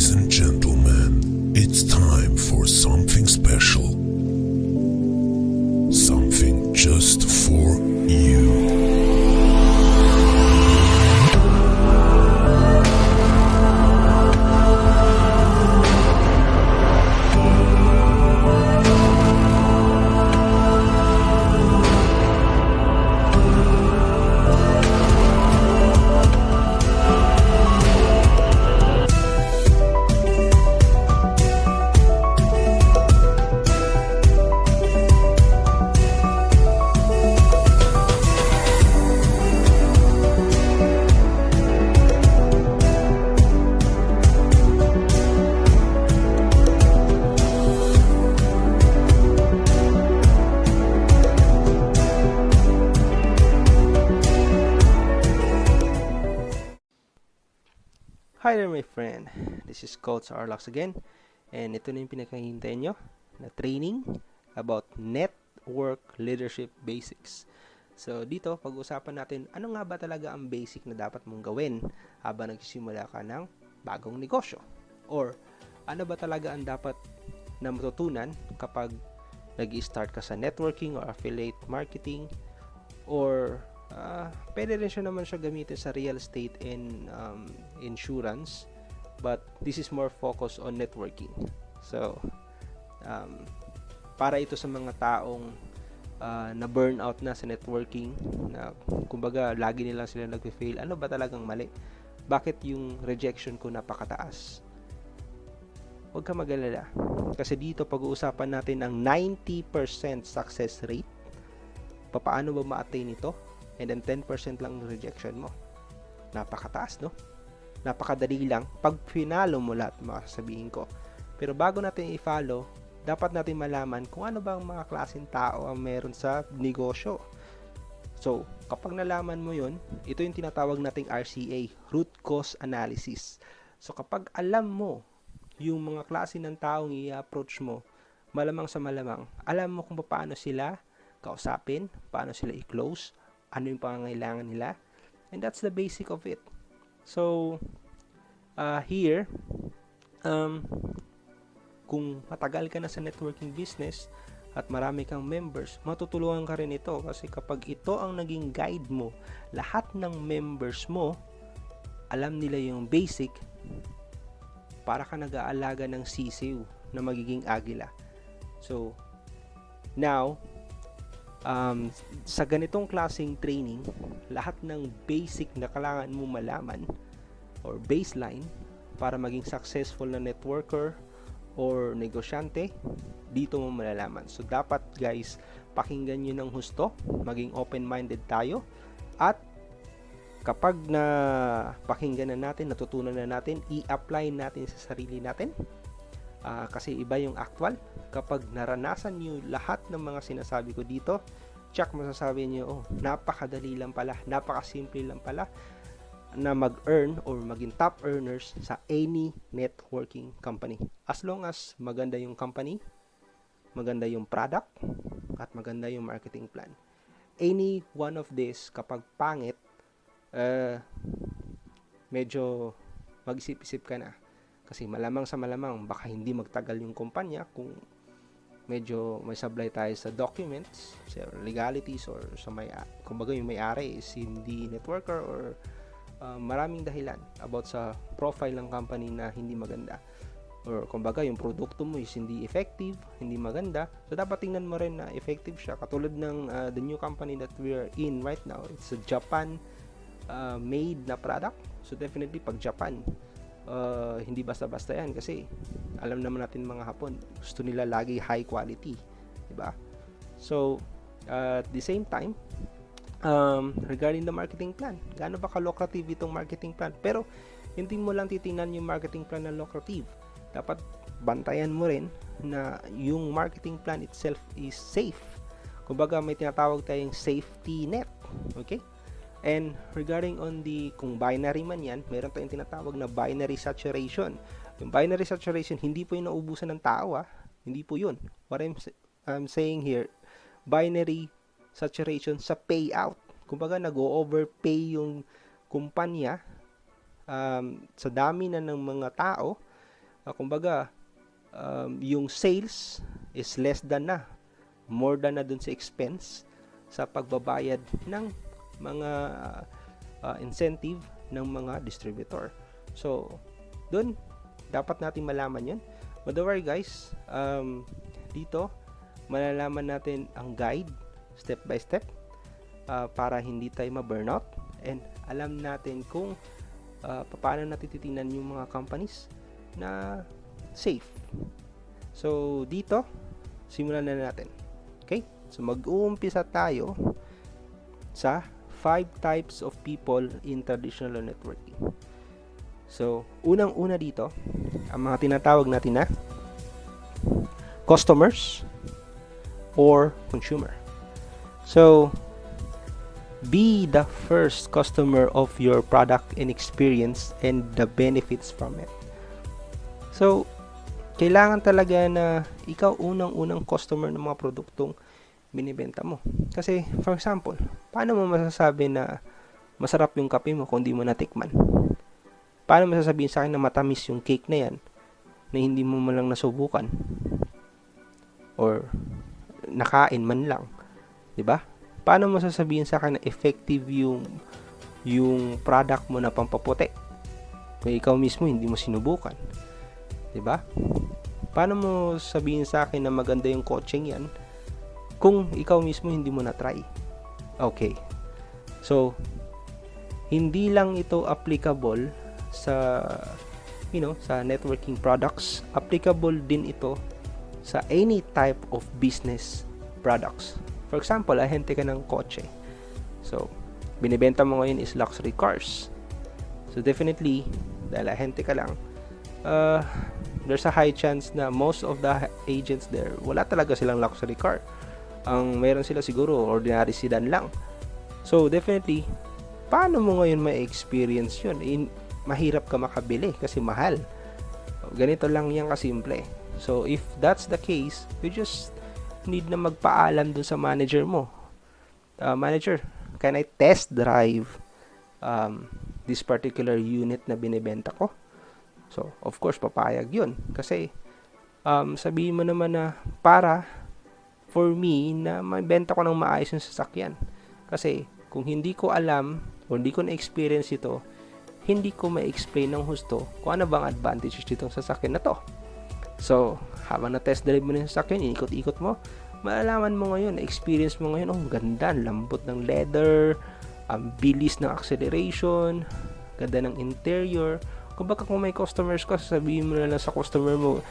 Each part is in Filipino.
Ladies and gentlemen, it's time for something special. Something just for you. Hi there my friend, this is Coach Arlax again, and ito na yung pinakahihintay nyo na training about network leadership basics. So dito, pag-usapan natin ano nga ba talaga ang basic na dapat mong gawin habang nagsisimula ka ng bagong negosyo, or ano ba talaga ang dapat na matutunan kapag nag-start ka sa networking or affiliate marketing, or pwede rin siya naman siya gamitin sa real estate and insurance, but this is more focused on networking. So para ito sa mga taong na burnout na sa networking, na kumbaga lagi nilang sila nagfe-fail. Ano ba talagang mali? Bakit yung rejection ko napakataas? Huwag ka mag-alala, kasi dito pag-uusapan natin ang 90% success rate. Paano ba ma-attain ito? And then 10% lang ng rejection mo. Napakataas, no? Napakadali lang pag finalo mo lahat, makasabihin ko. Pero bago natin i-follow, dapat natin malaman kung ano ba ang mga klaseng tao ang meron sa negosyo. So, kapag nalaman mo yun, ito yung tinatawag nating RCA, Root Cause Analysis. So, kapag alam mo yung mga klase ng taong i-approach mo, malamang sa malamang, alam mo kung paano sila kausapin, paano sila i-close, ano yung pangangailangan nila, and that's the basic of it. So here, kung matagal ka na sa networking business at marami kang members, matutulungan ka rin ito, kasi kapag ito ang naging guide mo, lahat ng members mo alam nila yung basic, para ka nag-aalaga ng sisiw na magiging agila. So now, sa ganitong klaseng training, lahat ng basic na kailangan mo malaman or baseline para maging successful na networker or negosyante, dito mo malalaman. So dapat guys, pakinggan nyo ng husto, maging open-minded tayo, at kapag na pakinggan na natin, natutunan na natin, i-apply natin sa sarili natin. Kasi iba yung actual. Kapag naranasan nyo lahat ng mga sinasabi ko dito, check, masasabi nyo, napakadali lang pala, napakasimple lang pala na mag-earn or maging top earners sa any networking company. As long as maganda yung company, maganda yung product, at maganda yung marketing plan. Any one of this, kapag pangit, medyo mag-isip-isip ka na. Kasi malamang sa malamang, baka hindi magtagal yung kumpanya kung medyo may sablay tayo sa documents, sa legalities, or sa kumbaga yung may-ari is hindi networker, or maraming dahilan about sa profile ng company na hindi maganda, or kumbaga yung produkto mo is hindi effective, hindi maganda. So dapat tingnan mo rin na effective siya. Katulad ng the new company that we are in right now, it's a Japan made na product. So definitely pag Japan, hindi basta-basta yan, kasi alam naman natin mga Hapon, gusto nila lagi high quality, diba? So at the same time, regarding the marketing plan, gaano ba ka-lucrative itong marketing plan? Pero hindi mo lang titingnan yung marketing plan na lucrative, dapat bantayan mo rin na yung marketing plan itself is safe. Kumbaga may tinatawag tayong safety net, okay? And regarding on kung binary man yan, meron tayong tinatawag na binary saturation. Yung binary saturation, hindi po yung naubusan ng tao, hindi po yun. What I'm saying here, binary saturation sa payout. Kumbaga nag-overpay yung kumpanya sa dami na ng mga tao, Kumbaga, yung sales is less than na, more than na dun sa expense sa pagbabayad ng mga incentive ng mga distributor. So, dun, dapat natin malaman yun. By the way guys, dito, malalaman natin ang guide, step by step, para hindi tayo ma-burnout, and alam natin kung paano natin titingnan yung mga companies na safe. So, dito, simulan na natin. Okay? So, mag-uumpisa tayo sa 5 types of people in traditional networking. So, unang-una dito, ang mga tinatawag natin na customers or consumer. So, be the first customer of your product and experience and the benefits from it. So, kailangan talaga na ikaw unang-unang customer ng mga produktong binibenta mo. Kasi, for example, paano mo masasabi na masarap yung kape mo kung di mo natikman? Paano mo sasabihin sa akin na matamis yung cake na yan na hindi mo man lang nasubukan? Or nakain man lang. Diba? Paano mo sasabihin sa akin na effective yung product mo na pampaputi kung ikaw mismo hindi mo sinubukan? Diba? Paano mo sabihin sa akin na maganda yung coaching yan kung ikaw mismo hindi mo na-try? Okay. So, hindi lang ito applicable sa sa networking products. Applicable din ito sa any type of business products. For example, ahente ka ng kotse. So, binibenta mo ngayon is luxury cars. So, definitely, dahil ahente ka lang, there's a high chance na most of the agents there, wala talaga silang luxury car. Ang meron sila siguro, ordinary sedan lang. So, definitely, paano mo ngayon ma-experience yun? Mahirap ka makabili kasi mahal. Ganito lang yan kasimple. So, if that's the case, you just need na magpaalam dun sa manager mo. Manager, can I test drive this particular unit na binibenta ko? So, of course, papayag yun. Kasi, sabihin mo naman na para for me na mabenta ko ng maayos yung sasakyan. Kasi, kung hindi ko alam o hindi ko na-experience ito, hindi ko ma-explain ng husto kung ano bang advantages ditong sasakyan na to. So, habang na-test drive mo na yung sasakyan, inikot-ikot mo, malalaman mo ngayon, na-experience mo ngayon, ang ganda, lambot ng leather, ang bilis ng acceleration, ganda ng interior. Kumbaga kung may customers ka, sabihin mo na lang sa customer mo,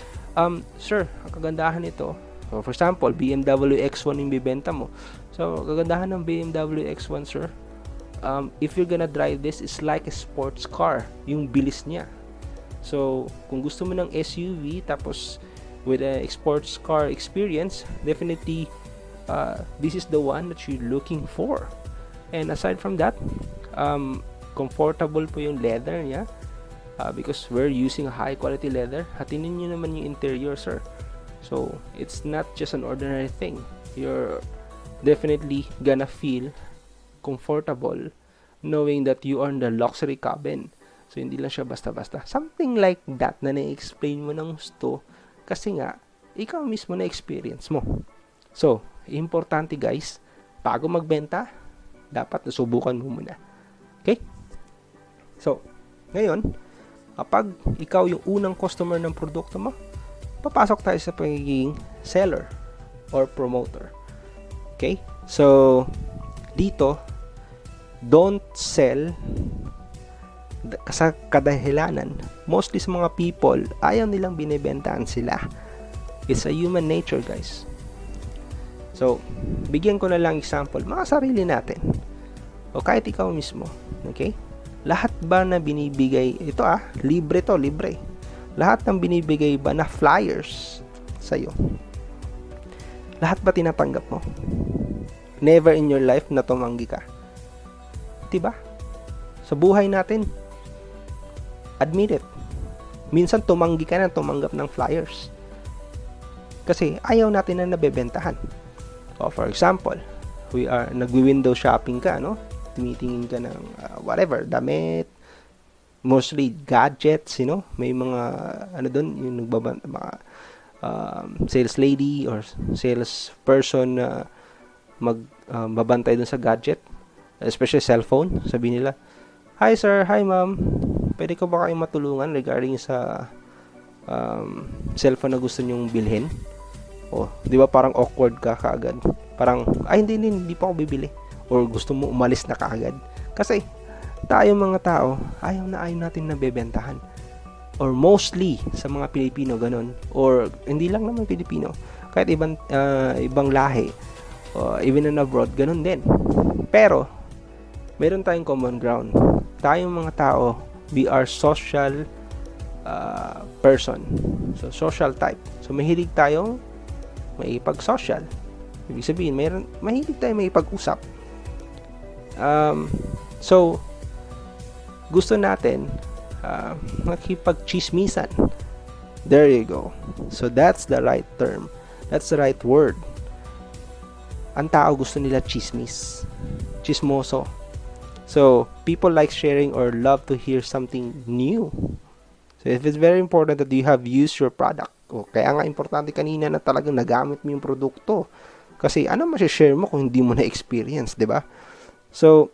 sir, ang kagandahan nito, so for example, BMW X1 yung bibenta mo. So, kagandahan ng BMW X1, sir, if you're gonna drive this, it's like a sports car, yung bilis niya. So, kung gusto mo ng SUV, tapos with a sports car experience, definitely, this is the one that you're looking for. And aside from that, comfortable po yung leather niya, because we're using a high quality leather. Hatinin nyo naman yung interior, sir. So, it's not just an ordinary thing. You're definitely gonna feel comfortable knowing that you are in the luxury cabin. So, hindi lang siya basta-basta. Something like that na na-explain mo ng gusto kasi nga, ikaw mismo na-experience mo. So, importante guys, bago magbenta, dapat nasubukan mo muna. Okay? So, ngayon, kapag ikaw yung unang customer ng produkto mo, papasok tayo sa pagiging seller or promoter. Okay? So, dito, don't sell sa kadahilanan. Mostly sa mga people, ayaw nilang binibentahan sila. It's a human nature, guys. So, bigyan ko na lang example, mga sarili natin. O kahit ikaw mismo. Okay? Lahat ba na binibigay, ito libre to, libre. Lahat ng binibigay ba na flyers sa'yo, lahat ba tinatanggap mo? Never in your life na tumanggi ka. Diba? Sa buhay natin, admit it. Minsan tumanggi ka na tumanggap ng flyers. Kasi ayaw natin na nabebentahan. O for example, nagwi-window shopping ka, no? Tumitingin ka ng whatever, damit, mostly gadgets, may mga ano doon, yung mga sales lady or sales person na magbabantay doon sa gadget, especially cellphone. Sabi nila, "Hi sir, hi ma'am, pwede ko ba kayong matulungan regarding sa cellphone na gusto nyong bilhin?" O, di ba parang awkward ka kaagad? Parang, ay hindi pa ako bibili. Or gusto mo umalis na kaagad. Kasi, tayo mga tao, ayaw natin nabebentahan. Or mostly, sa mga Pilipino, ganun. Or, hindi lang naman Pilipino. Kahit ibang lahi. Even in abroad, ganun din. Pero, meron tayong common ground. Tayong mga tao, we are social person. So, social type. So, mahilig tayong maipag-social. Ibig sabihin, mahilig tayong maipag-usap. So, gusto natin makipag-chismisan. There you go. So, that's the right term. That's the right word. Ang tao gusto nila chismis. Chismoso. So, people like sharing or love to hear something new. So, if it's very important that you have used your product, kaya nga importante kanina na talagang nagamit mo yung produkto. Kasi ano ma-share mo kung hindi mo na-experience, di ba? So,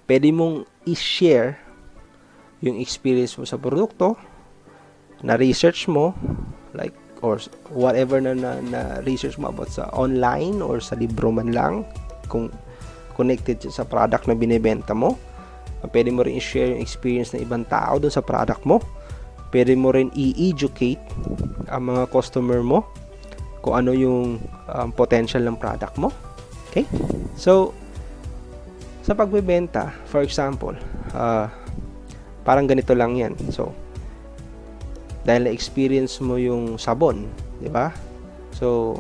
pwede mong i-share yung experience mo sa produkto, na research mo, like, or whatever na research mo about sa online or sa libro man lang, kung connected sa product na binibenta mo. Pwede mo rin i-share yung experience ng ibang tao dun sa product mo. Pwede mo rin i-educate ang mga customer mo kung ano yung potential ng product mo. Okay? So, sa pagbebenta, for example, parang ganito lang yan. So, dahil na-experience mo yung sabon, di ba? So,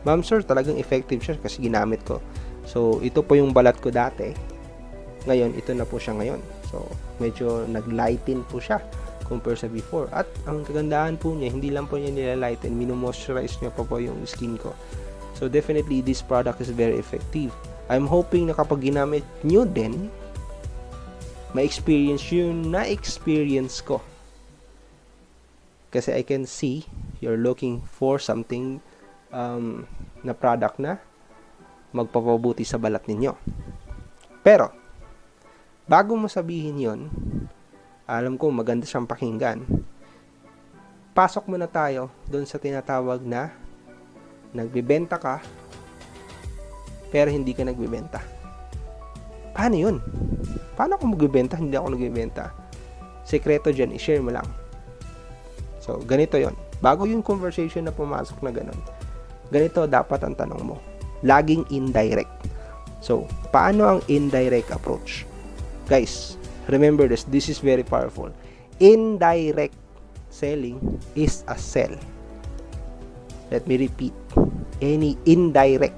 ma'am sir, talagang effective siya kasi ginamit ko. So, ito po yung balat ko dati. Ngayon, ito na po siya ngayon. So, medyo nag-lighten po siya compare sa before. At ang kagandahan po niya, hindi lang po niya nilalighten, minomoisturize niya pa po yung skin ko. So, definitely, this product is very effective. I'm hoping na kapag ginamit nyo din, ma-experience yung na-experience ko. Kasi I can see you're looking for something na product na magpapabuti sa balat ninyo. Pero, bago mo sabihin yon, alam ko maganda siyang pakinggan, pasok muna tayo doon sa tinatawag na nagbebenta ka pero hindi ka nagbebenta. Paano yun? Paano ako magbebenta? Hindi ako nagbebenta. Sekreto dyan, i-share mo lang. So, ganito yon. Bago yung conversation na pumasok na ganun, ganito dapat ang tanong mo. Laging indirect. So, paano ang indirect approach? Guys, remember this. This is very powerful. Indirect selling is a sell. Let me repeat. Any indirect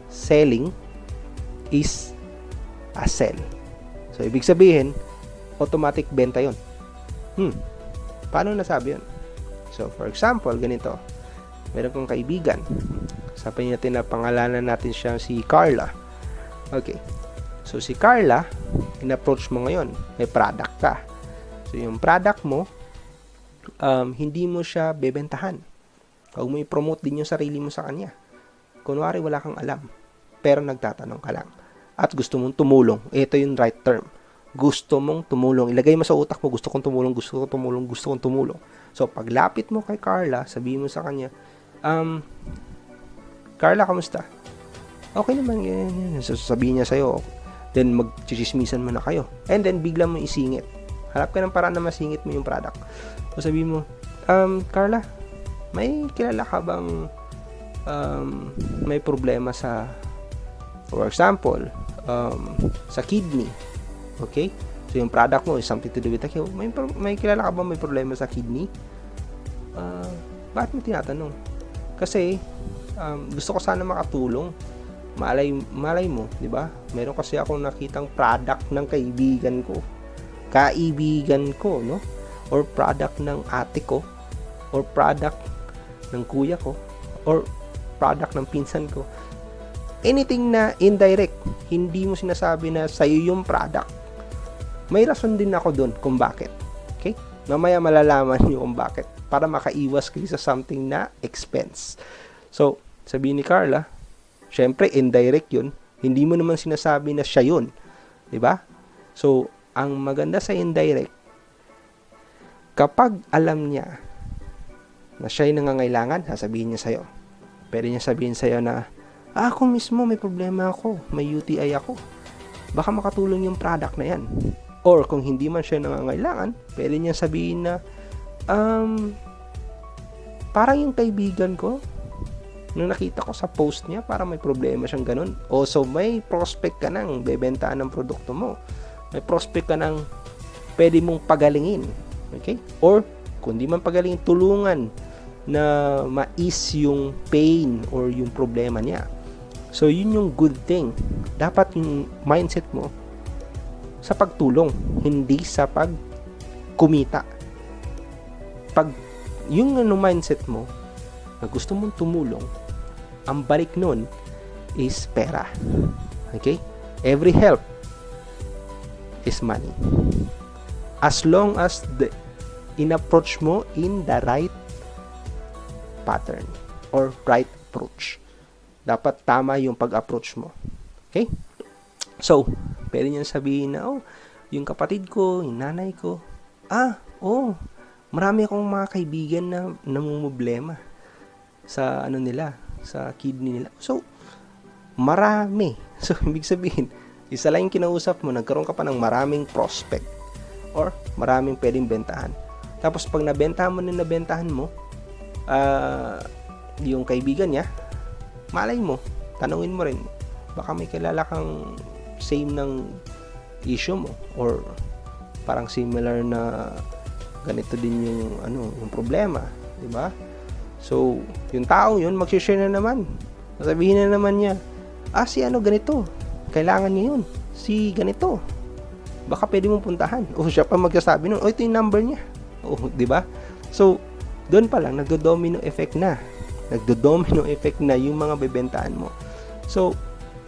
selling is a sell. So, ibig sabihin, automatic benta yon. Paano nasabi yun? So, for example, ganito. Meron kong kaibigan. Sabihin natin na pangalanan natin siya si Carla. Okay. So, si Carla, in-approach mo ngayon. May product ka. So, yung product mo, hindi mo siya bebentahan. Huwag mo i-promote din yung sarili mo sa kanya. Kunwari, wala kang alam. Pero nagtatanong ka lang. At gusto mong tumulong. Ito yung right term. Gusto mong tumulong. Ilagay mo sa utak mo, gusto kong tumulong, gusto kong tumulong, gusto kong tumulong. So, paglapit mo kay Carla, sabihin mo sa kanya, Carla, kamusta? Okay naman, yan. Sasabihin niya sa'yo. Then, magchichismisan mo na kayo. And then, bigla mo isingit. Harap ka ng paraan na masingit mo yung product. So, sabihin mo, Carla, may kilala ka bang may problema sa, for example, sa kidney? Okay? So, yung product mo is something to do with the kidney. May kilala ka bang may problema sa kidney? Bakit mo tinatanong? Kasi, gusto ko sana makatulong. Malay mo, di ba? Meron kasi ako nakitang product ng kaibigan ko, no? Or product ng ate ko, or product ng kuya ko, or product ng pinsan ko. anything na indirect, hindi mo sinasabi na sa'yo yung product, may rason din ako dun kung bakit. Okay? Mamaya malalaman nyo kung bakit para makaiwas kayo sa something na expense. So, sabihin ni Carla, syempre, indirect yun. Hindi mo naman sinasabi na siya yun. Diba? So, ang maganda sa indirect, kapag alam niya na siya'y nangangailangan, sasabihin niya sa'yo. Pwede niya sabihin sa'yo na, ako mismo may problema ako, may UTI ako. Baka makatulong yung product na yan. Or kung hindi man siya nangangailangan, pwede niya sabihin na, parang yung kaibigan ko, nung nakita ko sa post niya, parang may problema siyang ganun. O so may prospect ka nang bebentaan ng produkto mo. May prospect ka nang pwede mong pagalingin. Okay? Or kung di man pagalingin, tulungan na ma-ease yung pain or yung problema niya. So yun yung good thing. Dapat yung mindset mo sa pagtulong, hindi sa pagkumita. Pag yung mindset mo na gusto mong tumulong, ang balik nun is pera. Okay? Every help is money. As long as in-approach mo in the right pattern or right approach. Dapat tama yung pag-approach mo. Okay? So, pwede niyan sabihin na, yung kapatid ko, yung nanay ko, marami akong mga kaibigan na namumblema sa sa kidney nila. So, marami. So, ibig sabihin, isa lang yung kinausap mo, nagkaroon ka pa ng maraming prospect or maraming pwedeng bentahan. Tapos, pag nabentahan mo, yung kaibigan niya, malay mo, tanungin mo rin, baka may kilala kang same ng issue mo or parang similar na ganito din yung problema, di ba? So, yung tao yun, mag-share na naman. Sasabihin na naman niya, si ganito, kailangan niya yun. Si ganito, baka pwede mong puntahan. O siya pa magsasabi nun, ito yung number niya. O, di ba? So, doon pa lang, nagdo-domino effect na. Nagdo-domino effect na yung mga bebentahan mo. So,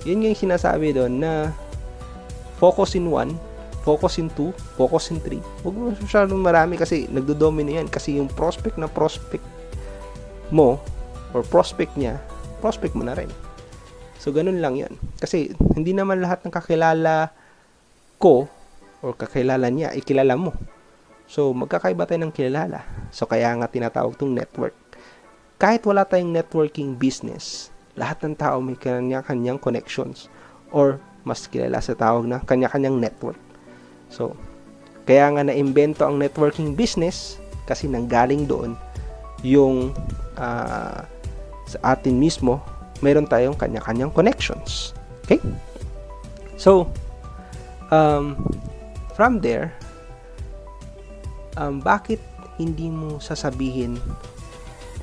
yun yung sinasabi doon na focus in 1, focus in 2, focus in 3. Huwag mo masyadong marami kasi nagdo-domino yan. Kasi yung prospect mo or prospect niya, prospect mo na rin. So, ganun lang yan. Kasi hindi naman lahat ng kakilala ko or kakilala niya, ikilala mo. So, magkakaiba tayo ng kilala. So, kaya nga tinatawag tong network. Kahit wala tayong networking business, lahat ng tao may kanya-kanyang connections or mas kilala sa tawag na kanya-kanyang network. So, kaya nga na-imbento ang networking business kasi nanggaling doon yung sa atin mismo, meron tayong kanya-kanyang connections. Okay? So, from there, bakit hindi mo sasabihin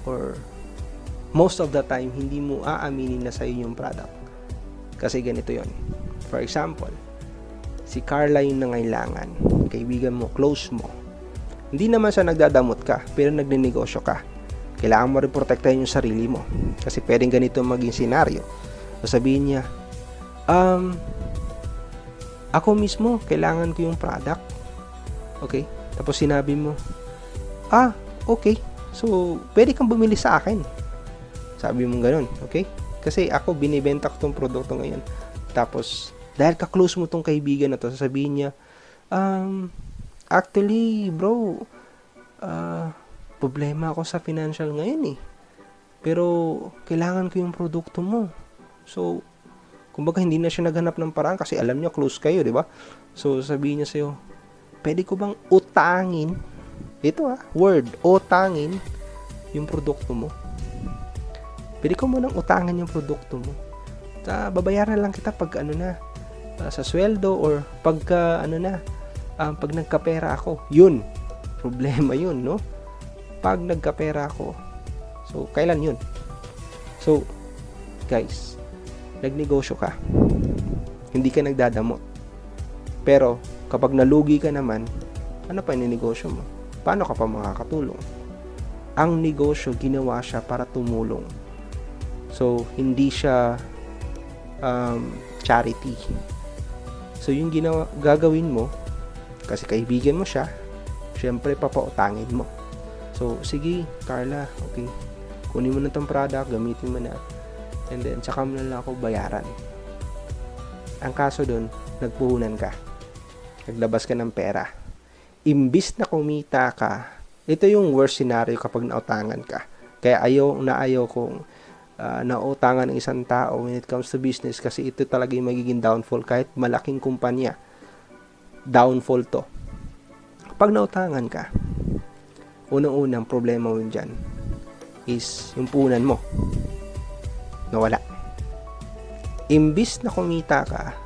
or most of the time, hindi mo aaminin na sa'yo yung product? Kasi ganito yon. For example, si Carla yung nangailangan, kaibigan mo, close mo. Hindi naman siya nagdadamot ka, pero nagnenegosyo ka. Kailangan mo rin protektahin yung sarili mo. Kasi pwedeng ganito maging senaryo. So sabihin niya, ako mismo, kailangan ko yung product. Okay? Tapos sinabi mo, okay. So, pwede kang bumili sa akin. Sabi mo ganun, okay? Kasi ako, binibenta ko tong produkto ngayon. Tapos, dahil ka-close mo tong kaibigan na to, sasabihin niya, actually, bro, problema ako sa financial ngayon eh. Pero, kailangan ko yung produkto mo. So, kumbaga, hindi na siya naghanap ng paraan kasi alam niya, close kayo, di ba? So, sabihin niya sa'yo, pwede ko bang utangin, utangin yung produkto mo. Pwede ko munang utangan yung produkto mo. Babayaran lang kita pag sa sweldo or pagka pag nagkapera ako. Yun. Problema yun, no? Pag nagkapera ako. So, kailan yun? So, guys, nagnegosyo ka. Hindi ka nagdadamot. Pero, kapag nalugi ka naman, ano pa yung negosyo mo? Paano ka pa makakatulong? Ang negosyo, ginawa siya para tumulong. So, hindi siya charity. So, yung gagawin mo, kasi kaibigan mo siya, syempre papautangin mo. So, sige, Carla, okay, kunin mo na tong product, gamitin mo na, and then, tsaka mo na lang ako bayaran. Ang kaso dun, nagpuhunan ka. Naglabas ka ng pera. Imbis na kumita ka, ito yung worst scenario kapag nautangan ka. Kaya ayaw kong nautangan ng isang tao when it comes to business, kasi ito talaga yung magiging downfall kahit malaking kumpanya. Downfall to. Pag nautangan ka, unang-unang problema mo dyan is yung puhunan mo. Nawala. Imbis na kumita ka,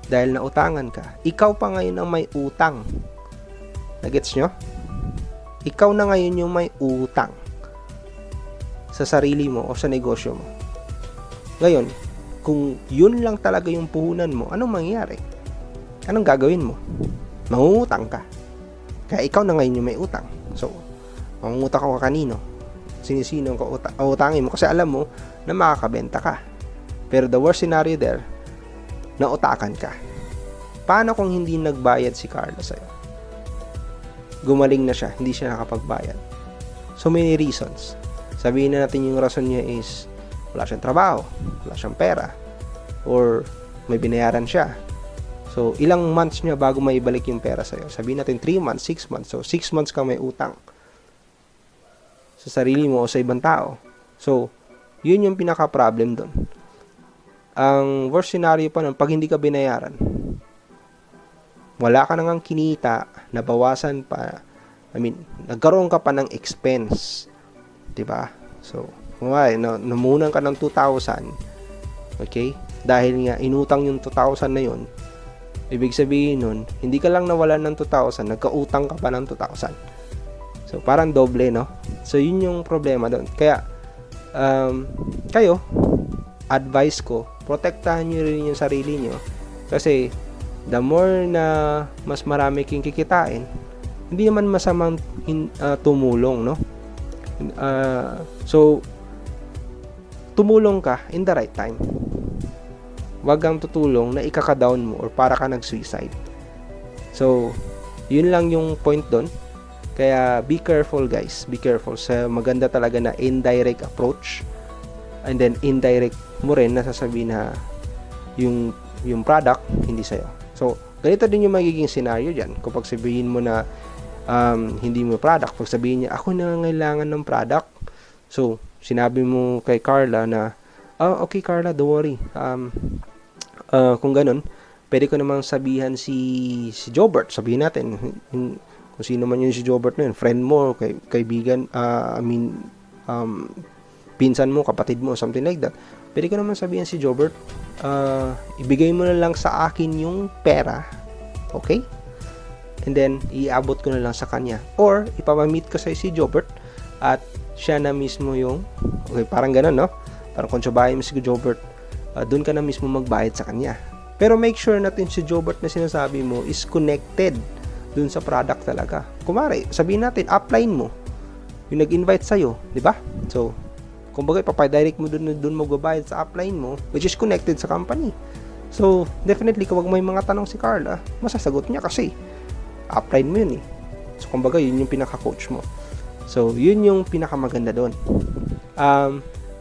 dahil nautangan ka, ikaw pa ngayon ang may utang. Nagets nyo? Ikaw na ngayon yung may utang sa sarili mo o sa negosyo mo. Ngayon, kung yun lang talaga yung puhunan mo, anong mangyayari? Anong gagawin mo? Mangungutang ka. Kaya ikaw na ngayon yung may utang. So, mangungutang ka kanino? Sinisino ang utangin mo? Kasi alam mo na makakabenta ka. Pero the worst scenario there, nautakan ka. Paano kung hindi nagbayad si Carla sa'yo? Gumaling na siya, hindi siya nakapagbayad. So many reasons. Sabihin na natin yung rason niya is wala siyang trabaho, wala siyang pera, or may binayaran siya. So ilang months niya bago maibalik yung pera sa'yo? Sabihin natin 3 months, 6 months. So 6 months ka may utang sa sarili mo o sa ibang tao. So yun yung pinaka-problem doon. Ang worst scenario pa nun, pag hindi ka binayaran, wala ka nang kinita, nabawasan pa, nagkaroon ka pa ng expense. Diba? So, namunan ka ng 2,000, okay? Dahil nga, inutang yung 2,000 na yun, ibig sabihin nun, hindi ka lang nawalan ng 2,000, nagkautang ka pa ng 2,000. So, parang doble, no? So, yun yung problema doon. Kaya, kayo, advice ko, protektahan nyo rin yung sarili nyo. Kasi, the more na mas marami kang kikitain, hindi naman masamang tumulong, no? So, tumulong ka in the right time. Wag kang tutulong na ikaka-down mo or para ka nag-suicide. So, yun lang yung point doon. Kaya, be careful guys. Be careful. Sa maganda talaga na indirect approach. And then, indirect mo rin na sasabihin na yung product, hindi sa'yo. So, ganito din yung magiging scenario dyan. Kung pagsabihin mo na hindi mo product, pag sabihin niya, ako nangangailangan ng product. So, sinabi mo kay Carla na, okay Carla, don't worry. Kung ganun, pwede ko namang sabihan si Jobert. Sabihin natin, kung sino man yun si Jobert na yun, friend mo, kaibigan, pinsan mo, kapatid mo, something like that. Pwede ko naman sabihan si Jobert, ibigay mo na lang sa akin yung pera, okay? And then, iabot ko na lang sa kanya. Or, ipamamit ko sa si Jobert at siya na mismo yung, okay, parang ganun, no? Parang kung sabahin mo si Jobert, doon ka na mismo magbayad sa kanya. Pero make sure natin si Jobert na sinasabi mo is connected doon sa product talaga. Kumari, sabihin natin, upline mo yung nag-invite sa'yo, di ba? So, kumbaga, ipapadirect mo doon magbabayad sa upline mo, which is connected sa company. So, definitely, kapag may mga tanong si Carla, masasagot niya kasi upline mo yun eh. So, kumbaga, yun yung pinaka-coach mo. So, yun yung pinakamaganda doon.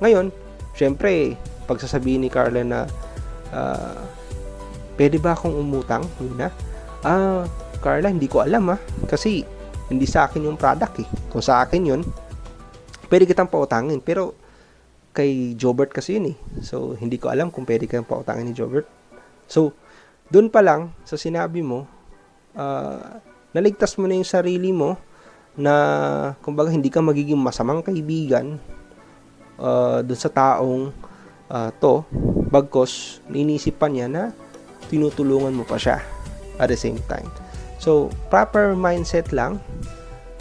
Ngayon, syempre, pagsasabihin ni Carla na, pwede ba akong umutang? Yun na. Carla, hindi ko alam kasi hindi sa akin yung product eh. Kung sa akin yun, pwede kitang pautangin. Pero, kay Jobert kasi yun eh. So, hindi ko alam kung pwede kitang pautangin ni Jobert. So, dun pa lang, sa sinabi mo, naligtas mo na yung sarili mo na, kumbaga, hindi ka magiging masamang kaibigan dun sa taong to, bagkos, inisip pa niya na tinutulungan mo pa siya at the same time. So, proper mindset lang,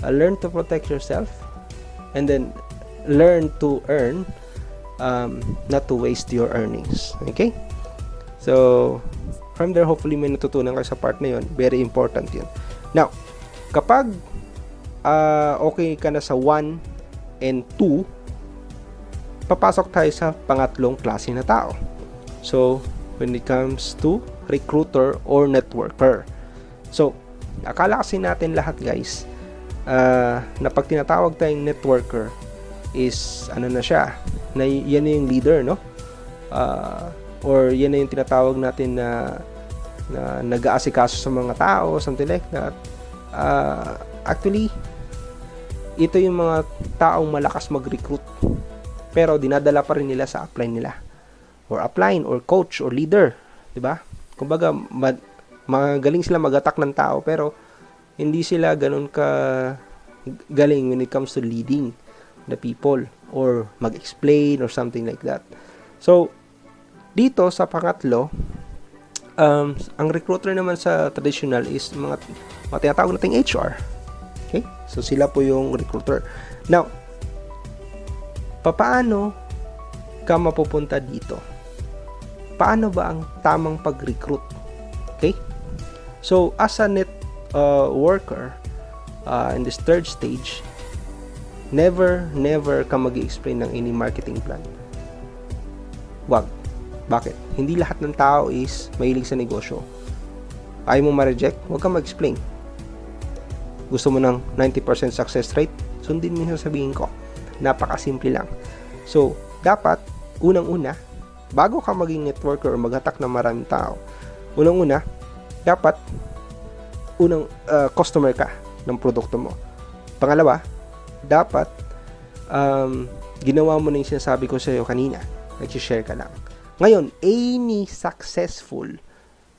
learn to protect yourself, and then learn to earn, not to waste your earnings. Okay? So, from there, hopefully may natutunan kayo sa part na yun. Very important yun. Now, kapag okay ka na sa 1 and 2, papasok tayo sa pangatlong klase na tao. So, when it comes to recruiter or networker. So, akala kasi natin lahat guys, na pag tinatawag tayong networker is ano na siya, na yan na yung leader, no? Or yan na yung tinatawag natin na nag-aasikaso sa mga tao, something like that. Actually, ito yung mga taong malakas mag-recruit, pero dinadala pa rin nila sa upline nila, or upline, or coach, or leader, di ba? Kumbaga, magaling sila mag-attack ng tao, pero hindi sila ganun ka galing when it comes to leading the people, or mag-explain, or something like that. So, dito sa pangatlo, ang recruiter naman sa traditional is mga tinatawag nating HR. Okay? So, sila po yung recruiter. Now, paano ka mapupunta dito? Paano ba ang tamang pag-recruit? Okay? So, as a worker, in this third stage, never ka mag-i-explain ng any marketing plan. Wag. Bakit? Hindi lahat ng tao is mahilig sa negosyo. Ayaw mo ma-reject, huwag kang mag-explain. Gusto mo ng 90% success rate, sundin mo yung sasabihin ko. Napakasimple lang. So, dapat, unang-una, bago ka maging networker or mag-attack ng maraming tao, unang-una, dapat, customer ka ng produkto mo. Pangalawa, dapat, ginawa mo na yung sinasabi ko sa iyo kanina. Nag-share ka lang. Ngayon, any successful,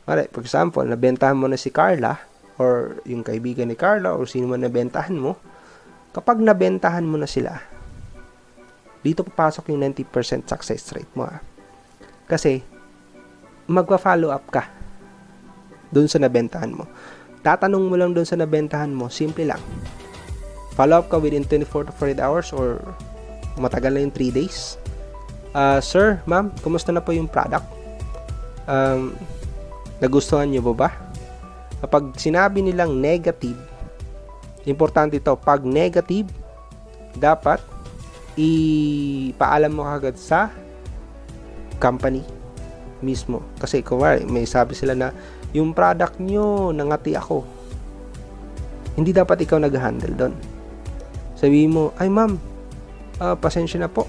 for example, nabentahan mo na si Carla, or yung kaibigan ni Carla, or sino man nabentahan mo, kapag nabentahan mo na sila, dito papasok yung 90% success rate mo. Kasi, magpa-follow up ka doon sa nabentahan mo. Tatanong mo lang doon sa nabentahan mo, simple lang. Follow up ka within 24 to 48 hours, or matagal na yung 3 days. Sir, ma'am, kumusta na po yung product? Nagustuhan nyo ba? Kapag sinabi nilang negative, importante ito, pag negative, dapat ipaalam mo kagad sa company mismo. Kasi kung may sabi sila na yung product nyo, nangati ako. Hindi dapat ikaw nag-handle doon. Sabihin mo, ay ma'am, pasensya na po.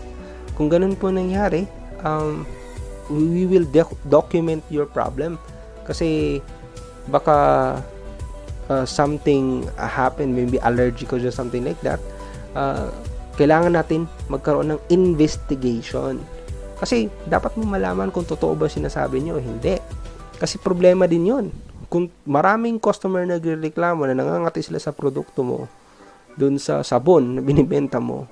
Kung ganun po nangyari, we will document your problem. Kasi baka something happen, maybe allergic or just something like that. Kailangan natin magkaroon ng investigation. Kasi dapat mo malaman kung totoo ba sinasabi nyo o hindi. Kasi problema din yun. Kung maraming customer nagreklamo na nangangati sila sa produkto mo, dun sa sabon na binibenta mo,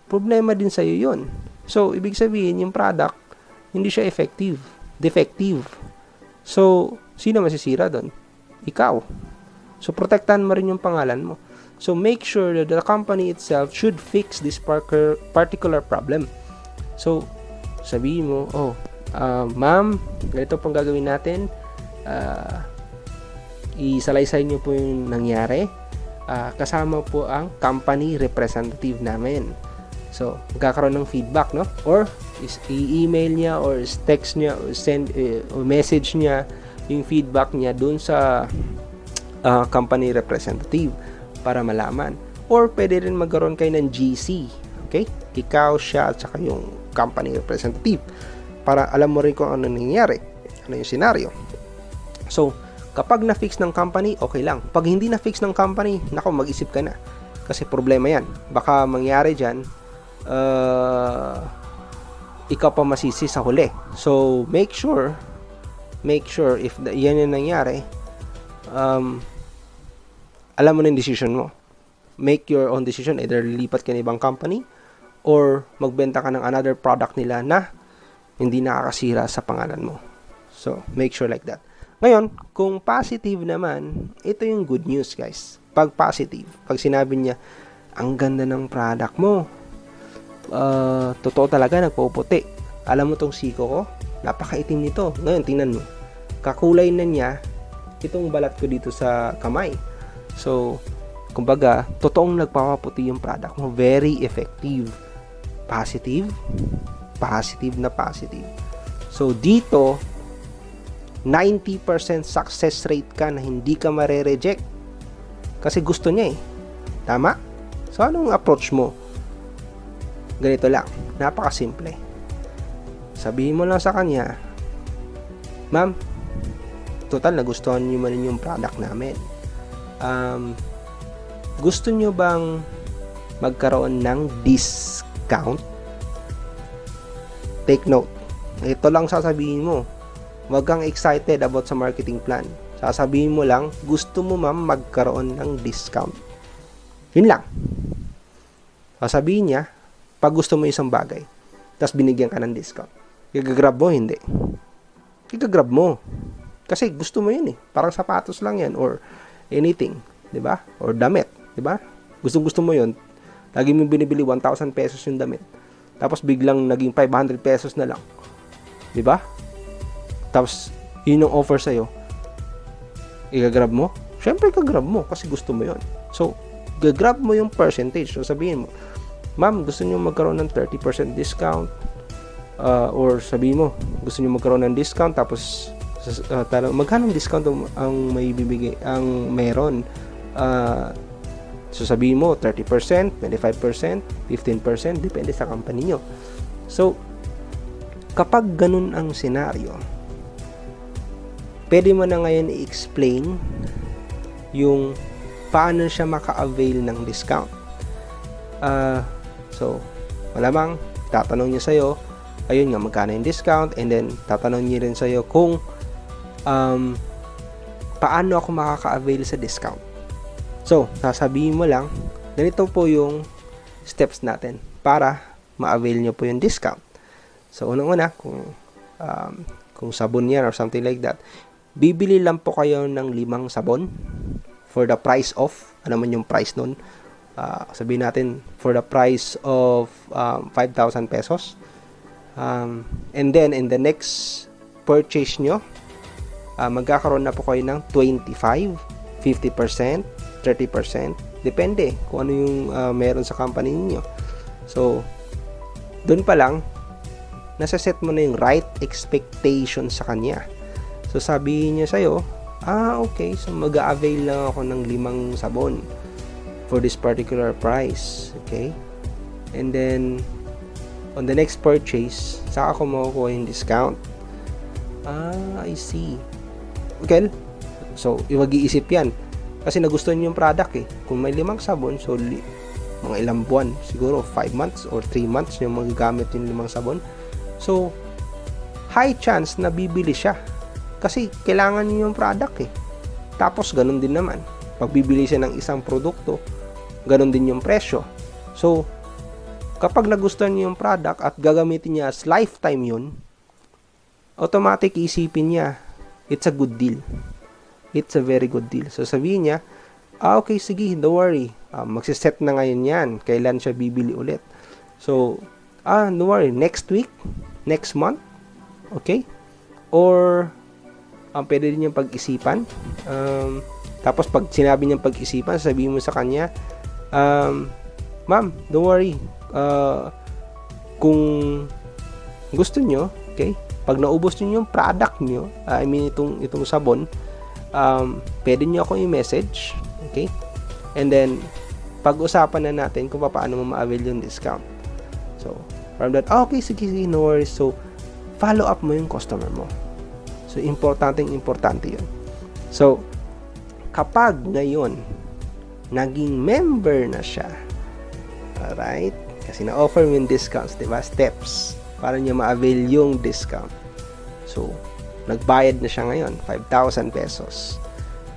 problema din sa'yo yun. So, ibig sabihin, yung product, hindi siya effective, defective. So, sino masisira doon? Ikaw. So, protektahan mo rin yung pangalan mo. So, make sure that the company itself should fix this particular problem. So, sabihin mo, ma'am, ganito pong gagawin natin. Isalaysay nyo po yung nangyari. Kasama po ang company representative namin. So, magkakaroon ng feedback, no? Or, i-email niya, or text niya, or send, or message niya yung feedback niya dun sa company representative para malaman. Or, pwede rin magkaroon kayo ng GC. Okay? Ikaw, siya, at saka yung company representative. Para alam mo rin kung ano nangyayari. Ano yung scenario. So, kapag na-fix ng company, okay lang. Pag hindi na-fix ng company, nako, mag-isip ka na. Kasi problema yan. Baka mangyari dyan, ikaw pa masisi sa huli. So, make sure if yan yung nangyari, alam mo na yung decision mo. Make your own decision. Either lilipat ka na ibang company or magbenta ka ng another product nila na hindi nakakasira sa pangalan mo. So, make sure like that. Ngayon, kung positive naman, ito yung good news, guys. Pag positive, pag sinabi niya, ang ganda ng product mo, totoo talaga, nagpuputi. Alam mo tong siko ko, napakaitim nito. Ngayon, tingnan mo. Kakulay na niya itong balat ko dito sa kamay. So, kumbaga, totoong nagpapaputi yung product mo. Very effective. Positive. Positive na positive. So, dito, 90% success rate ka na hindi ka mare-reject. Kasi gusto niya eh. Tama? So, anong approach mo? Ganito lang. Napakasimple. Sabihin mo lang sa kanya, ma'am, total nagustuhan niyo man yung product namin. Gusto niyo bang magkaroon ng discount? Take note. Ito lang sasabihin mo. Huwag kang excited about sa marketing plan. Sasabihin mo lang, gusto mo ma'am magkaroon ng discount. Yun lang. Sasabihin niya, pag gusto mo isang bagay, tapos binigyan ka ng discount. Igagrab mo, hindi. Igagrab mo. Kasi gusto mo yun eh. Parang sapatos lang yan or anything. Diba? Or damit. Diba? Gusto mo yun. Lagi mo binibili 1,000 pesos yung damit. Tapos biglang naging 500 pesos na lang. Diba? Tapos, yun yung offer sa'yo. Igagrab mo? Siyempre, igagrab mo kasi gusto mo yun. So, igagrab mo yung percentage. So, sabihin mo, ma'am, gusto nyo magkaroon ng 30% discount? Or sabihin mo, gusto nyo magkaroon ng discount tapos, magkano discount ang may bibigay, ang meron? So, sabihin mo, 30%, 25%, 15%, depende sa company nyo. So, kapag ganun ang senaryo, pwede mo na ngayon i-explain yung paano siya maka-avail ng discount. So, malamang, tatanong niya sa'yo, ayun nga, magkano yung discount, and then, tatanong niya rin sa'yo kung paano ako makaka-avail sa discount. So, sasabihin mo lang, ganito po yung steps natin para ma-avail nyo po yung discount. So, unang-una, kung sabon yan or something like that, bibili lang po kayo ng 5 sabon for the price of, ano man yung price nun, sabihin natin, for the price of 5,000 pesos. And then, in the next purchase nyo, magkakaroon na po kayo ng 25, 50%, 30%, depende kung ano yung meron sa company niyo. So, dun pa lang, nasa-set mo na yung right expectation sa kanya. So, sabihin niya sa'yo, okay, so mag-a-avail lang ako ng 5 sabon for this particular price. Okay? And then, on the next purchase, saka ako makukuha yung discount. I see. Okay? So, iwag-iisip yan. Kasi nagustuhan niyo yung product eh. Kung may 5 sabon, so mga ilang buwan, siguro 5 months or 3 months yung magagamit yung 5 sabon. So, high chance na bibili siya. Kasi kailangan niyo yung product eh. Tapos, ganun din naman. Pag bibili siya ng isang produkto, ganun din yung presyo. So, kapag nagustuhan niyo yung product at gagamitin niya as lifetime yun, automatic isipin niya, it's a good deal. It's a very good deal. So, sabihin niya, okay, sige, don't worry. Magsiset na ngayon yan. Kailan siya bibili ulit. So, don't worry. Next week? Next month? Okay? Or, pwede din niyang pag-isipan. Tapos, pag sinabi niyang pag-isipan, sabihin mo sa kanya, ma'am, don't worry. Kung gusto nyo, okay? Pag naubos nyo yung product nyo, I mean, itong sabon, pwede nyo ako i-message, okay? And then, pag-usapan na natin kung paano mo ma-avail yung discount. So, from that, okay, sige, no worries. So, follow up mo yung customer mo. So, importante yun. So, kapag ngayon, naging member na siya, alright? Kasi na-offer mo yung discounts, diba? Steps para niya ma-avail yung discount. So, nagbayad na siya ngayon, 5,000 pesos.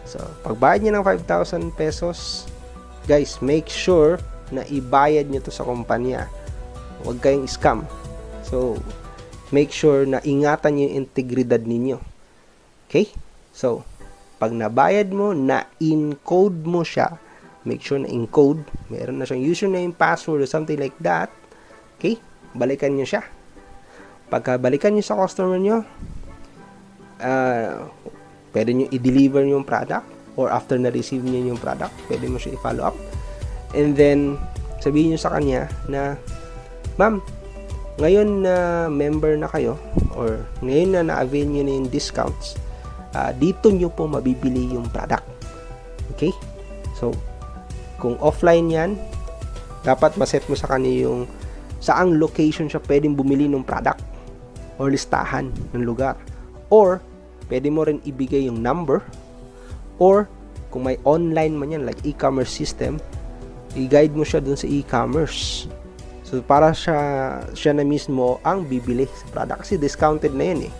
So, pagbayad niya ng 5,000 pesos, guys, make sure na ibayad niyo to sa kumpanya. Huwag kayong scam. So, make sure na ingatan niyo yung integridad ninyo. Okay? So, pag nabayad mo, na-encode mo siya, make sure na encode, meron na siyang username, password, or something like that. Okay? Balikan niyo siya. Pagka balikan niyo sa customer niyo, pwede niyo i-deliver yung product, or after na-receive niyo yung product, pwede mo siya i-follow up. And then, sabihin niyo sa kanya na, ma'am, ngayon na member na kayo, or ngayon na na-avail nyo na yung discounts, dito nyo po mabibili yung product. Okay? So, kung offline yan, dapat maset mo sa kanya yung saang location siya pwedeng bumili ng product or listahan ng lugar. Or, pwede mo rin ibigay yung number, or kung may online man yan, like e-commerce system, i-guide mo siya dun sa e-commerce. So, para siya na mismo ang bibili sa product kasi discounted na yun eh.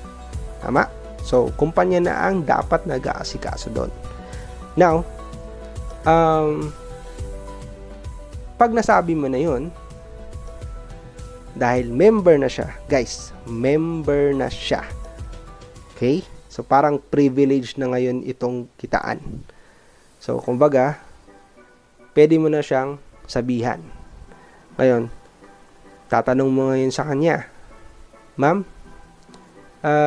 Tama? So, kumpanya na ang dapat nag-aasikaso doon. Now, pag nasabi mo na yun, dahil member na siya, guys, member na siya. Okay? So, parang privilege na ngayon itong kitaan. So, kumbaga, pwede mo na siyang sabihan. Ngayon, tatanong mo ngayon sa kanya, Ma'am,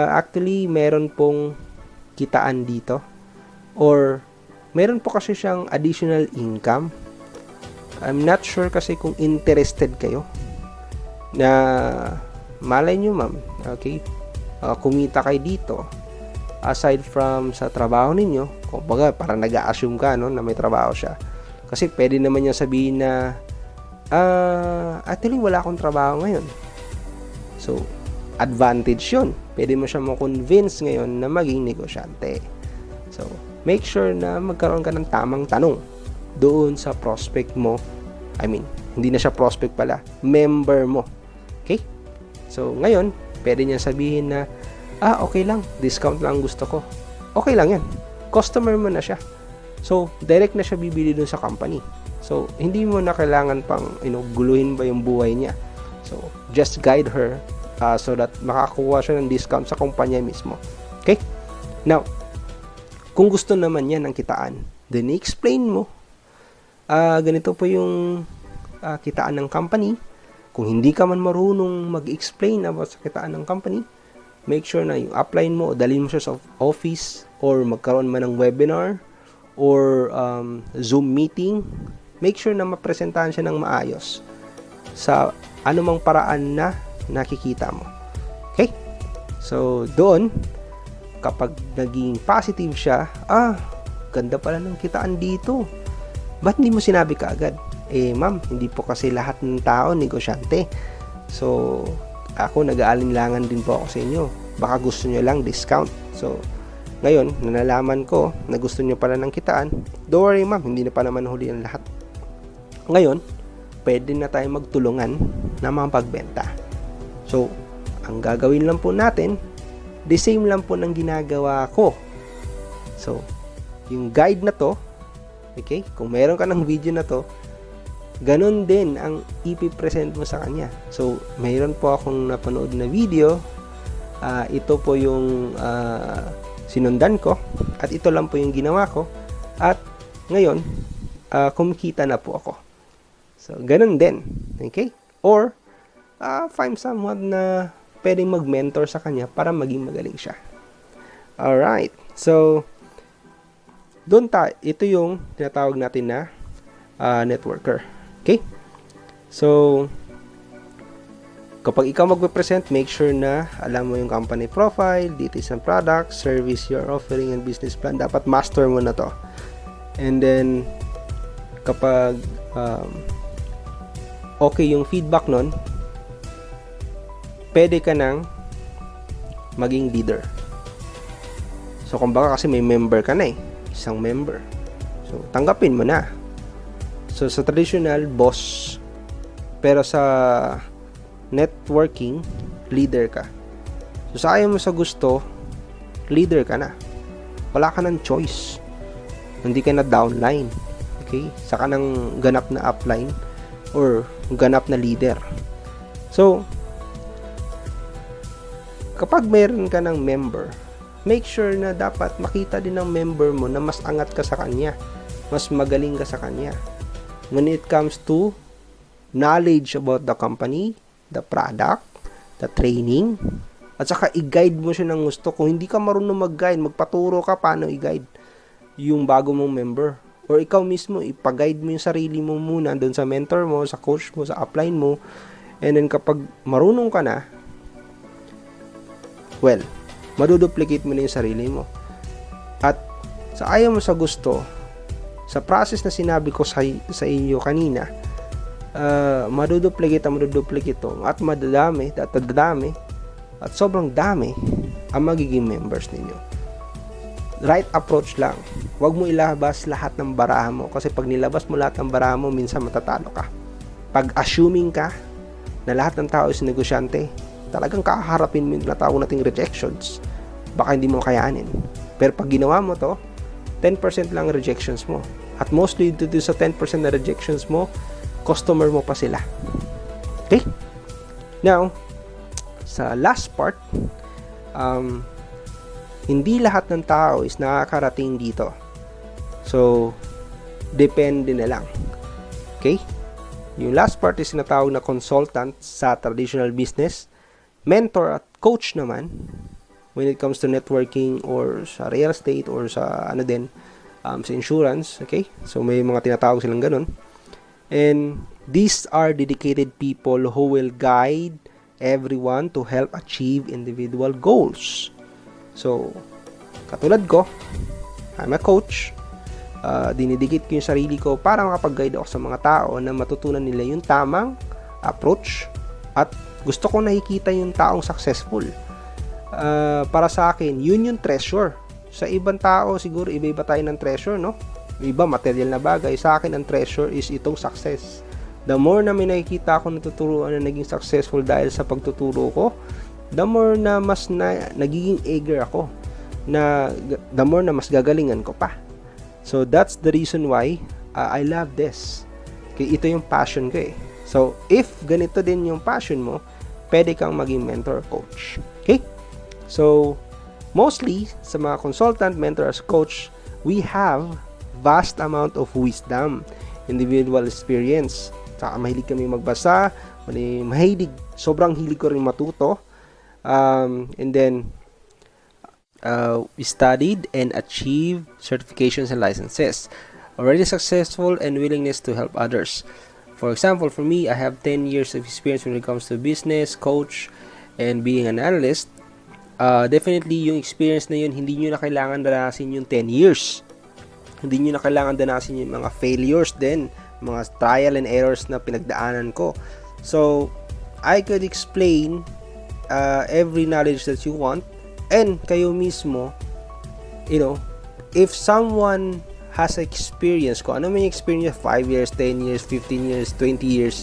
actually, meron pong kitaan dito. Or, meron po kasi siyang additional income. I'm not sure kasi kung interested kayo. Na, malay nyo, ma'am, okay, kumita kayo dito. Aside from sa trabaho ninyo, kumbaga, parang nag-a-assume ka, no, na may trabaho siya. Kasi, pwede naman niya sabihin na, actually, wala akong trabaho ngayon. So, advantage yun. Pwede mo siya mo-convince ngayon na maging negosyante. So, make sure na magkaroon ka ng tamang tanong doon sa prospect mo. I mean, hindi na siya prospect pala, member mo. Okay? So, ngayon, pwede niya sabihin na, okay lang, discount lang gusto ko. Okay lang yan. Customer mo na siya. So, direct na siya bibili dun sa company. So, hindi mo na kailangan pang, guluhin ba yung buhay niya. So, just guide her so that makakuha siya ng discount sa kumpanya mismo. Okay? Now, kung gusto naman niya ng kitaan, then i-explain mo. Ganito po yung kitaan ng company. Kung hindi ka man marunong mag-explain about sa kitaan ng company, make sure na yung upline mo o dalhin mo siya sa office or magkaroon man ng webinar or Zoom meeting. Make sure na mapresentahan siya ng maayos sa anumang paraan na nakikita mo. Okay? So, doon, kapag naging positive siya, ganda pala ng kitaan dito. Ba't hindi mo sinabi kaagad? Ma'am, hindi po kasi lahat ng tao negosyante. So, ako nag-aalinlangan din po ako sa inyo. Baka gusto nyo lang discount. So, ngayon, nalalaman ko na gusto nyo pala ng kitaan. Don't worry, ma'am, hindi na pa naman huli ang lahat. Ngayon, pwede na tayo magtulungan na mapagbenta. So, ang gagawin lang po natin, the same lang po ng ginagawa ko. So, yung guide na to, okay, kung meron ka ng video na to, ganun din ang ipipresent mo sa kanya. So, mayroon po akong napanood na video. Ito po yung sinundan ko. At ito lang po yung ginawa ko. At ngayon, kumikita na po ako. So, ganun din. Okay? Or, find someone na pwedeng mag-mentor sa kanya para maging magaling siya. Alright. So, ito yung tinatawag natin na networker. Okay? So, kapag ikaw mag-present, make sure na alam mo yung company profile, details ng product, service you're offering, and business plan. Dapat master mo na to. And then, kapag okay yung feedback nun, pwede ka nang maging leader. So, kumbaga kasi may member ka na eh. Isang member. So, tanggapin mo na. So, sa traditional, boss. Pero sa networking, leader ka. So, sa ayaw mo sa gusto, leader ka na. Wala ka ng choice. Hindi ka na downline. Okay? Saka ng ganap na upline or ganap na leader. So, kapag mayroon ka ng member, make sure na dapat makita din ng member mo na mas angat ka sa kanya. Mas magaling ka sa kanya. When it comes to knowledge about the company, the product, the training, at saka i-guide mo siya ng gusto. Kung hindi ka marunong mag-guide, magpaturo ka paano i-guide yung bago mong member. Or ikaw mismo, ipag-guide mo yung sarili mo muna doon sa mentor mo, sa coach mo, sa upline mo. And then kapag marunong ka na, well, maduduplicate mo na yung sarili mo. At sa ayaw mo sa gusto, sa process na sinabi ko sa inyo kanina, maduduplicate at madadami at sobrang dami ang magiging members ninyo. Right approach lang. Huwag mo ilabas lahat ng baraha mo, kasi pag nilabas mo lahat ng baraha mo, minsan matatalo ka. Pag assuming ka na lahat ng tao is negosyante, talagang kakaharapin mo yung natawag nating rejections. Baka hindi mo kayanin. Pero pag ginawa mo to, 10% lang rejections mo. At mostly dito sa 10% na rejections mo, customer mo pa sila. Okay? Now, sa last part, hindi lahat ng tao is nakakarating dito. So, depende na lang. Okay? Yung last part is sinatawag na consultant sa traditional business. Mentor at coach naman when it comes to networking or sa real estate or sa sa insurance. Okay? So, may mga tinatawag silang ganun. And these are dedicated people who will guide everyone to help achieve individual goals. So, katulad ko, I'm a coach. Dinidikit ko yung sarili ko para makapag-guide ako sa mga tao na matutunan nila yung tamang approach, at gusto ko nakikita yung taong successful. Para sa akin, yun yung treasure. Sa ibang tao, siguro iba-iba tayo ng treasure, no? Iba, material na bagay. Sa akin, ang treasure is itong success. The more na may nakikita ako natuturuan na naging successful dahil sa pagtuturo ko, the more na mas nagiging eager ako, na the more na mas gagalingan ko pa. So that's the reason why I love this. Okay, ito yung passion ko eh. So if ganito din yung passion mo, pwede kang maging mentor coach. Okay? So mostly sa mga consultant, mentors, coach, we have vast amount of wisdom, individual experience. Saka mahilig kami magbasa, sobrang hilig ko rin matuto. And then we studied and achieved certifications and licenses, already successful and willingness to help others. For example, for me, I have 10 years of experience when it comes to business, coach, and being an analyst. Definitely yung experience na yun, hindi nyo na kailangan danasin yung 10 years. Hindi nyo na kailangan danasin yung mga failures din, mga trial and errors na pinagdaanan ko. So I could explain every knowledge that you want, and kayo mismo, if someone has experience, kung ano may experience 5 years, 10 years, 15 years, 20 years,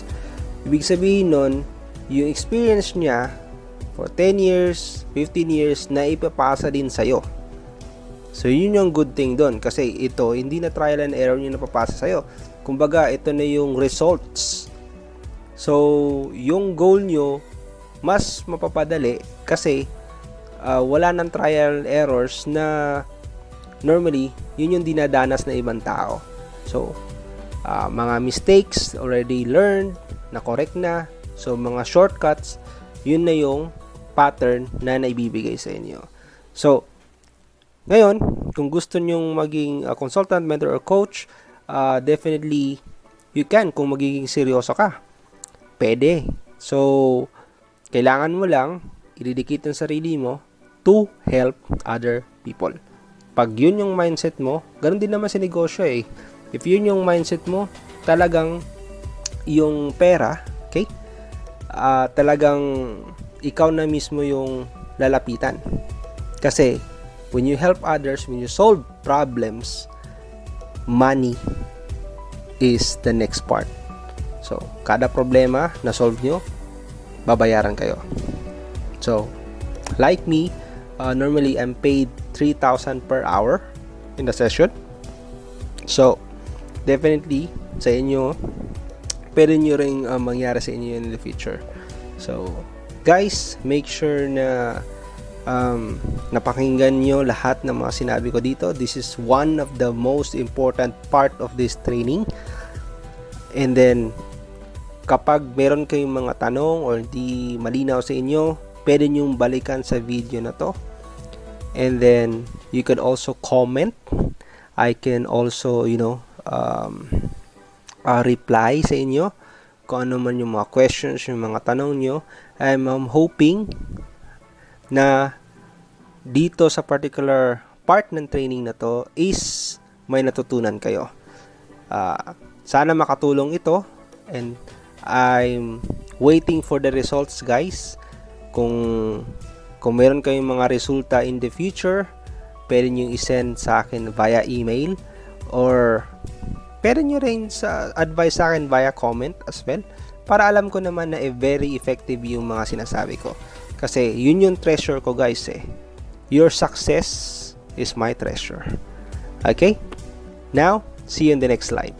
ibig sabihin nun, yung experience niya for 10 years, 15 years, na ipapasa din sa'yo. So yun yung good thing doon, kasi ito, hindi na trial and error yung napapasa sa'yo. Kumbaga, ito na yung results. So yung goal nyo mas mapapadali, kasi wala ng trial errors na normally yun yung dinadanas na ibang tao. So mga mistakes already learned, na correct na. So mga shortcuts, yun na yung pattern na naibibigay sa inyo. So ngayon, kung gusto nyong maging consultant, mentor, or coach, definitely you can. Kung magiging seryoso ka, pwede. So kailangan mo lang idedicate ang sarili mo to help other people. Pag yun yung mindset mo, ganun din naman sa negosyo eh. If yun yung mindset mo, talagang yung pera, okay? Talagang ikaw na mismo yung lalapitan. Kasi when you help others, when you solve problems, money is the next part. So, kada problema na solve nyo, babayaran kayo. So, like me, normally I'm paid 3,000 per hour in the session. So, definitely sa inyo, pwede nyo rin mangyari sa inyo in the future. So, guys, make sure na napakinggan nyo lahat ng mga sinabi ko dito. This is one of the most important part of this training. And then, kapag meron kayong mga tanong or di malinaw sa inyo, pwede nyong balikan sa video na to. And then, you could also comment. I can also, reply sa inyo kung ano man yung mga questions, yung mga tanong nyo. I'm hoping na dito sa particular part ng training na to is may natutunan kayo. Sana makatulong ito, and I'm waiting for the results, guys. Kung meron kayong mga resulta in the future, pwede nyo i-send sa akin via email, or pwede nyo rin advice sa akin via comment as well, para alam ko naman na very effective yung mga sinasabi ko. Kasi yun yung treasure ko, guys. Your success is my treasure. Okay? Now, see you in the next slide.